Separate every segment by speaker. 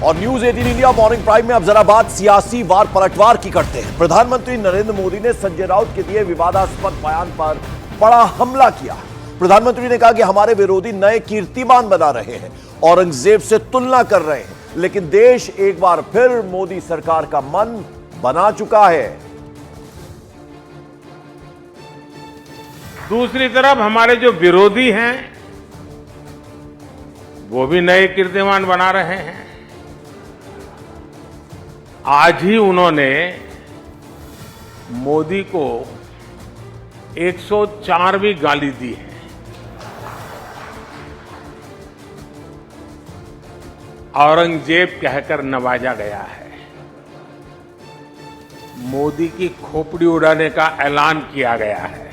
Speaker 1: और news 18 India morning prime में अब जरा बात सियासी वार पलटवार की करते हैं। प्रधानमंत्री नरेंद्र मोदी ने संजय राउत के दिए विवादास्पद बयान पर बड़ा हमला किया। प्रधानमंत्री ने कहा कि हमारे विरोधी नए कीर्तिमान बना रहे हैं, औरंगजेब से तुलना कर रहे हैं, लेकिन देश एक बार फिर मोदी सरकार का मन बना चुका है।
Speaker 2: दूसरी तरफ हमारे जो विरोधी हैं वो भी नए कीर्तिमान बना रहे हैं। आज ही उन्होंने मोदी को 104वीं गाली दी है। औरंगजेब कहकर नवाजा गया है। मोदी की खोपड़ी उड़ाने का ऐलान किया गया है।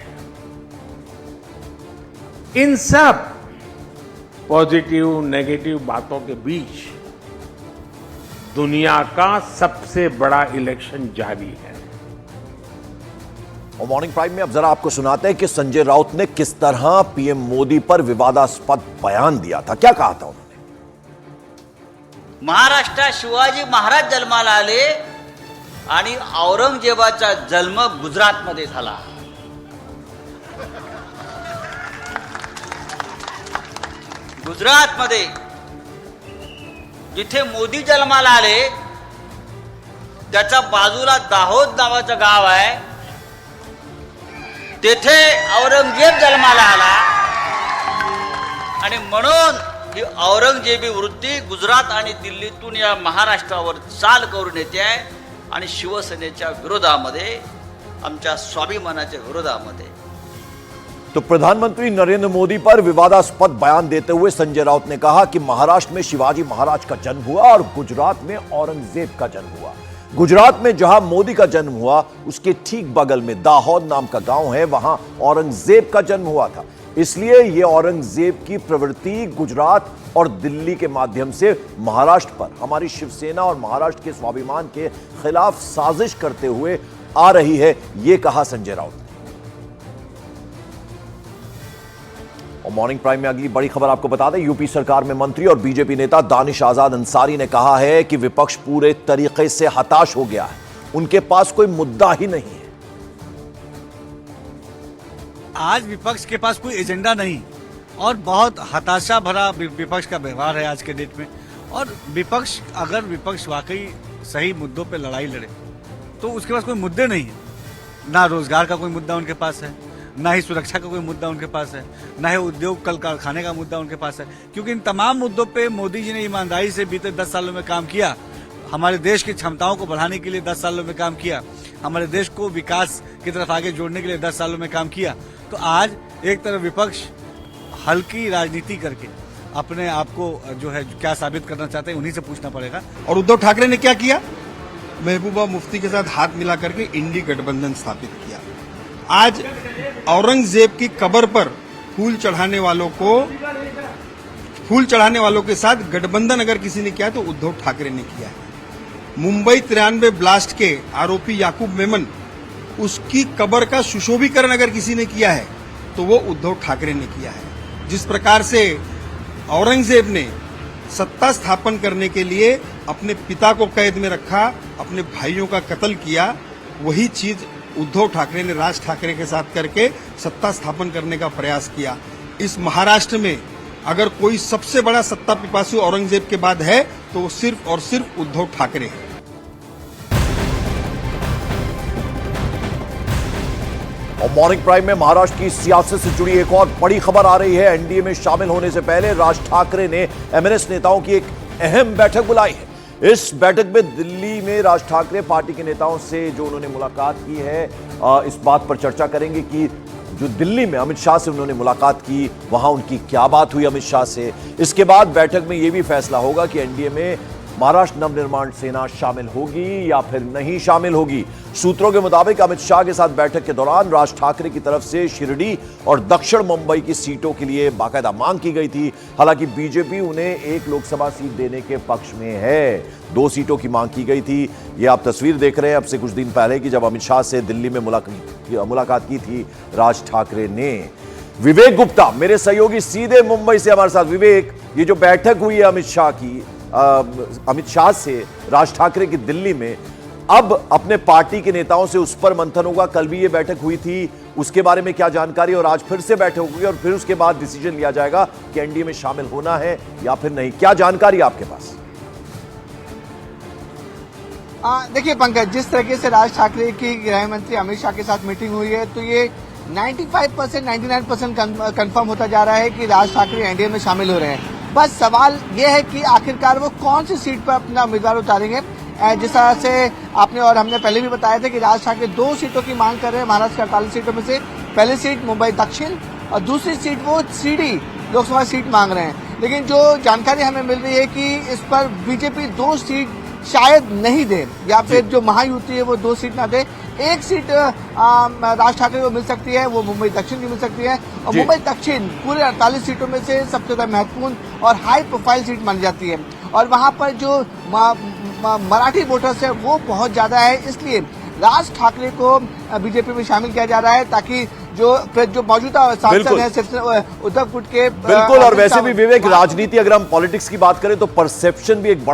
Speaker 2: इन सब पॉजिटिव नेगेटिव बातों के बीच दुनिया का सबसे बड़ा इलेक्शन जारी है।
Speaker 1: और मॉर्निंग प्राइम में अब जरा आपको सुनाते हैं कि संजय राउत ने किस तरह पीएम मोदी पर विवादास्पद बयान दिया था। क्या कहा था उन्होंने?
Speaker 3: महाराष्ट्रात शिवाजी महाराज जन्माला आले आणि औरंगजेबाचा जन्म गुजरातमध्ये झाला। गुजरातमध्ये जिथे मोदी जन्माला आले त्याच्या बाजूला दाहोद नावाचं गाव आहे, तेथे औरंगजेब जन्माला आला आणि म्हणून ही औरंगजेबी वृत्ती गुजरात आणि दिल्लीतून या महाराष्ट्रावर चाल करून येते आहे आणि शिवसेनेच्या विरोधामध्ये, आमच्या स्वाभिमानाच्या विरोधामध्ये।
Speaker 1: तो प्रधानमंत्री नरेंद्र मोदी पर विवादास्पद बयान देते हुए संजय राउत ने कहा कि महाराष्ट्र में शिवाजी महाराज का जन्म हुआ और गुजरात में औरंगजेब का जन्म हुआ। गुजरात में जहां मोदी का जन्म हुआ उसके ठीक बगल में दाहोद नाम का गांव है, वहां औरंगजेब का जन्म हुआ था। इसलिए यह औरंगजेब की प्रवृत्ति गुजरात और दिल्ली के माध्यम से महाराष्ट्र पर हमारी शिवसेना और महाराष्ट्र के स्वाभिमान के खिलाफ साजिश करते हुए आ रही है, यह कहा संजय राउत ने। और मॉर्निंग प्राइम में अगली बड़ी खबर आपको बता दें, यूपी सरकार में मंत्री और बीजेपी नेता दानिश आजाद अंसारी ने कहा है कि विपक्ष पूरे तरीके से हताश हो गया है, उनके पास कोई मुद्दा ही नहीं है।
Speaker 4: आज विपक्ष के पास कोई एजेंडा नहीं और बहुत हताशा भरा विपक्ष का व्यवहार है आज के डेट में। और विपक्ष, अगर विपक्ष वाकई सही मुद्दों पे लड़ाई लड़े तो उसके पास कोई मुद्दे नहीं है। ना रोजगार का कोई मुद्दा उनके पास है, ना ही सुरक्षा का कोई मुद्दा उनके पास है, ना ही उद्योग कल कारखाने का मुद्दा उनके पास है, क्योंकि इन तमाम मुद्दों पे मोदी जी ने ईमानदारी से बीते 10 सालों में काम किया। हमारे देश की क्षमताओं को बढ़ाने के लिए 10 सालों में काम किया, हमारे देश को विकास की तरफ आगे जोड़ने के लिए 10 सालों में काम किया। तो आज एक तरफ विपक्ष हल्की राजनीति करके अपने आप को जो है क्या साबित करना चाहते हैं, उन्हीं से पूछना पड़ेगा।
Speaker 5: और उद्धव ठाकरे ने क्या किया? महबूबा मुफ्ती के साथ हाथ मिला करके इंडी गठबंधन स्थापित किया। आज औरंगजेब की कब्र पर फूल चढ़ाने वालों के साथ गठबंधन अगर किसी ने किया तो उद्धव ठाकरे ने किया है। मुंबई 93 ब्लास्ट के आरोपी याकूब मेमन, उसकी कब्र का सुशोभीकरण अगर किसी ने किया है तो वो उद्धव ठाकरे ने किया है। जिस प्रकार से औरंगजेब ने सत्ता स्थापन करने के लिए अपने पिता को कैद में रखा, अपने भाइयों का कत्ल किया, वही चीज उद्धव ठाकरे ने राज ठाकरे के साथ करके सत्ता स्थापन करने का प्रयास किया। इस महाराष्ट्र में अगर कोई सबसे बड़ा सत्ता पिपासु औरंगजेब के बाद है तो वो सिर्फ और सिर्फ उद्धव ठाकरे है।
Speaker 1: और मॉर्निंग प्राइम में महाराष्ट्र की सियासत से जुड़ी एक और बड़ी खबर आ रही है। एनडीए में शामिल होने से पहले राज ठाकरे ने एमएनएस नेताओं की एक अहम बैठक बुलाई है। इस बैठक में दिल्ली में राज ठाकरे पार्टी के नेताओं से जो उन्होंने मुलाकात की है, इस बात पर चर्चा करेंगे कि जो दिल्ली में अमित शाह से उन्होंने मुलाकात की, वहां उनकी क्या बात हुई अमित शाह से। इसके बाद बैठक में यह भी फैसला होगा कि एनडीए में महाराष्ट्र नवनिर्माण सेना शामिल होगी या फिर नहीं शामिल होगी। सूत्रों के मुताबिक अमित शाह के साथ बैठक के दौरान राज ठाकरे की तरफ से शिरडी और दक्षिण मुंबई की सीटों के लिए बाकायदा मांग की गई थी। हालांकि बीजेपी उन्हें एक लोकसभा सीट देने के पक्ष में है, 2 सीटों की मांग की गई थी। ये आप तस्वीर देख रहे हैं अब से कुछ दिन पहले की, जब अमित शाह से दिल्ली में मुलाकात की थी राज ठाकरे ने। विवेक गुप्ता मेरे सहयोगी सीधे मुंबई से हमारे साथ। विवेक, ये जो बैठक हुई है अमित शाह की, अमित शाह से राज ठाकरे की दिल्ली में अब अपने पार्टी के नेताओं से उस पर मंथन होगा। कल भी ये बैठक हुई थी, उसके बारे में क्या जानकारी, और आज फिर से बैठक होगी और फिर उसके बाद डिसीजन लिया जाएगा कि एनडीए में शामिल होना है या फिर नहीं। क्या जानकारी आपके पास?
Speaker 6: देखिए पंकज, जिस तरीके से राज ठाकरे की गृह मंत्री अमित शाह के साथ मीटिंग हुई है तो ये 95% 99% कंफर्म होता जा रहा है कि राज ठाकरे एनडीए में शामिल हो रहे हैं। बस सवाल यह है कि आखिरकार वो कौन सी सीट पर अपना उम्मीदवार उतारेंगे। जिस तरह से आपने और हमने पहले भी बताया था कि राज ठाकरे 2 सीटों की मांग कर रहे हैं महाराष्ट्र की 48 सीटों में से। पहली सीट मुंबई दक्षिण और दूसरी सीट वो सीडी लोकसभा सीट मांग रहे हैं। लेकिन जो जानकारी हमें मिल रही है कि इस पर बीजेपी 2 सीट शायद नहीं दे, या फिर जो महायुति है वो 2 सीट ना दे। एक सीट राज ठाकरे को मिल सकती है, वो मुंबई दक्षिण की मिल सकती है। और मुंबई दक्षिण पूरे 48 सीटों में से सबसे ज्यादा महत्वपूर्ण और हाई प्रोफाइल सीट मानी जाती है और वहां पर जो मराठी वोटर्स है वो बहुत ज्यादा है। इसलिए राज ठाकरे को बीजेपी में शामिल किया जा रहा है ताकि जो मौजूदा सांसद हैं उद्धव गुट के
Speaker 1: बिल्कुल। और वैसे भी विवेक, राजनीति अगर हम पॉलिटिक्स की बात करें तो परसेप्शन भी एक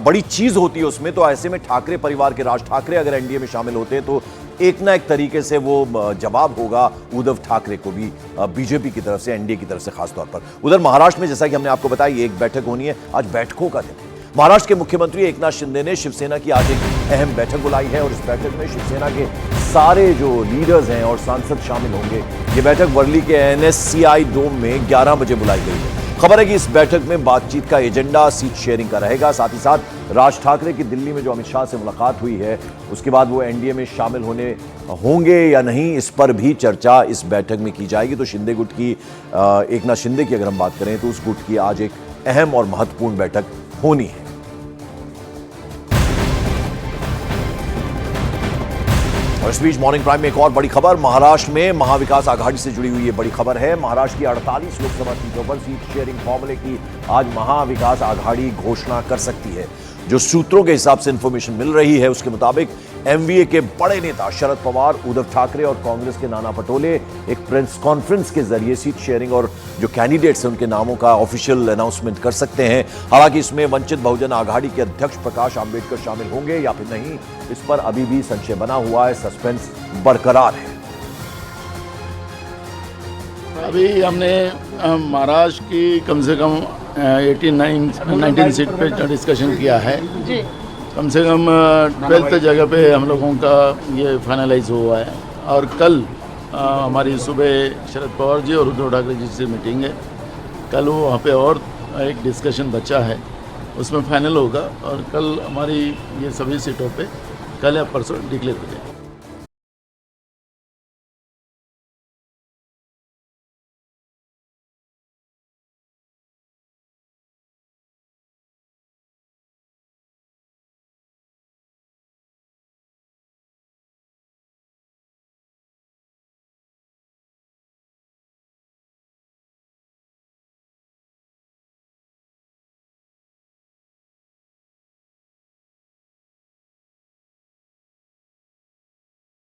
Speaker 1: बड़ी चीज होती है उसमें। तो ऐसे में ठाकरे परिवार के राज ठाकरे अगर एनडीए में शामिल होते हैं तो एक ना एक तरीके से वो जवाब होगा उद्धव ठाकरे को भी बीजेपी की तरफ से, एनडीए की तरफ से खासतौर पर। उधर महाराष्ट्र में जैसा कि हमने आपको बताया एक बैठक होनी है, आज बैठकों का दिन है। महाराष्ट्र के मुख्यमंत्री एकनाथ शिंदे ने शिवसेना की आज एक अहम बैठक बुलाई है और इस बैठक में शिवसेना के सारे जो लीडर्स हैं और सांसद शामिल होंगे। ये बैठक वर्ली के एनएससीआई डोम में 11 बजे बुलाई गई है। खबर है कि इस बैठक में बातचीत का एजेंडा सीट शेयरिंग का रहेगा। साथ ही साथ राज ठाकरे की दिल्ली में जो अमित शाह से मुलाकात हुई है उसके बाद वो एनडीए में शामिल होंगे या नहीं, इस पर भी चर्चा इस बैठक में की जाएगी। तो शिंदे गुट की, एकनाथ शिंदे की अगर हम बात करें तो उस गुट की आज एक अहम और महत्वपूर्ण बैठक होनी है। और इस बीच मॉर्निंग प्राइम में एक और बड़ी खबर, महाराष्ट्र में महाविकास आघाड़ी से जुड़ी हुई ये बड़ी खबर है। महाराष्ट्र की 48 लोकसभा सीटों पर सीट शेयरिंग फॉर्मूले की आज महाविकास आघाड़ी घोषणा कर सकती है। जो सूत्रों के हिसाब से इंफॉर्मेशन मिल रही है उसके मुताबिक एमवीए के बड़े नेता शरद पवार, उद्धव ठाकरे और कांग्रेस के नाना पटोले एक प्रेस कॉन्फ्रेंस के जरिए सीट शेयरिंग और जो कैंडिडेट्स हैं उनके नामों का ऑफिशियल अनाउंसमेंट कर सकते हैं। हालांकि इसमें वंचित बहुजन आघाड़ी के अध्यक्ष प्रकाश आंबेडकर शामिल होंगे या फिर नहीं, इस पर अभी भी संशय बना हुआ है, सस्पेंस बरकरार है।
Speaker 7: अभी हमने महाराष्ट्र की कम से कम 19 सीट पे डिस्कशन किया है। कम से कम 12th जगह पे हम लोगों का ये फाइनलाइज हुआ है और कल हमारी सुबह शरद पवार जी और उद्धव ठाकरे जी से मीटिंग है। कल वो वहाँ पे और एक डिस्कशन बचा है, उसमें फाइनल होगा और कल हमारी ये सभी सीटों पे कल या परसों डिक्लेयर हो जाएगा।